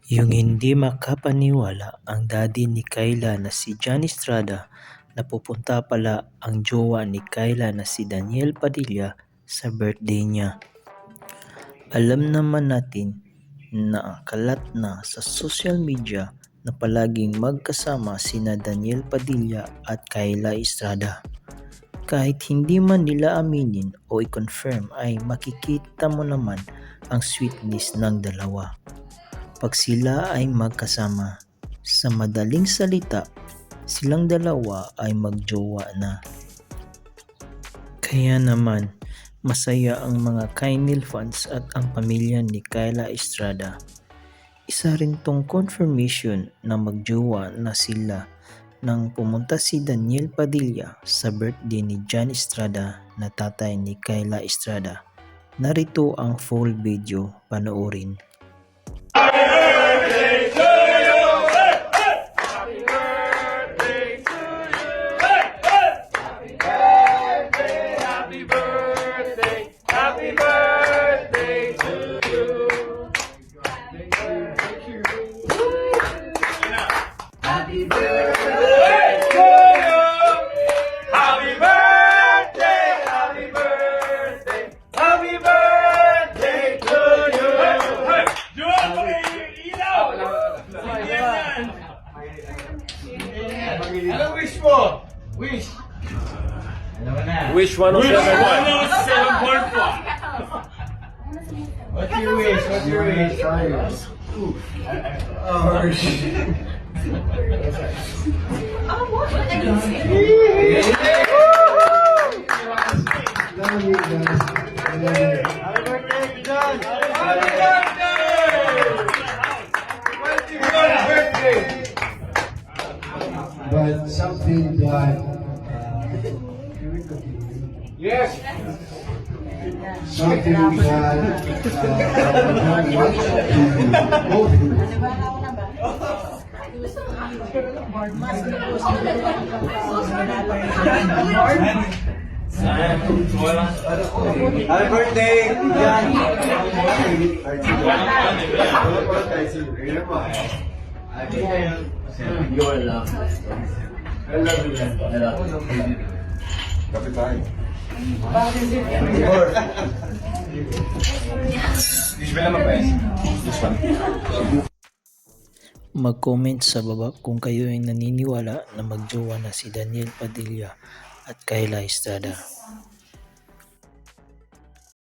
Yung hindi makapaniwala ang daddy ni Kyla na si John Estrada na pupunta pala ang jowa ni Kyla na si Daniel Padilla sa birthday niya. Alam naman natin na ang kalat na sa social media na palaging magkasama sina Daniel Padilla at Kyla Estrada. Kahit hindi man nila aminin o i-confirm ay makikita mo naman ang sweetness ng dalawa pag sila ay magkasama. Sa madaling salita, silang dalawa ay magjowa na. Kaya naman, masaya ang mga Kynel fans at ang pamilya ni Kyla Estrada. Isa rin tong confirmation na magjowa na sila nang pumunta si Daniel Padilla sa birthday ni John Estrada na tatay ni Kyla Estrada. Narito ang full video, panoorin. Happy birthday to you. Happy birthday, happy birthday, happy birthday to you. Ano wish mo? Wish. Wish 107.1. What's your wish? What's your wish? Oh, shit. But something that Yes. something that I want to go through. Happy birthday, John. Your love. I love you, man. I love you. Kapitay. Mag-comment sa baba kung kayo ay naniniwala na magjowa na si Daniel Padilla at Kyla Estrada.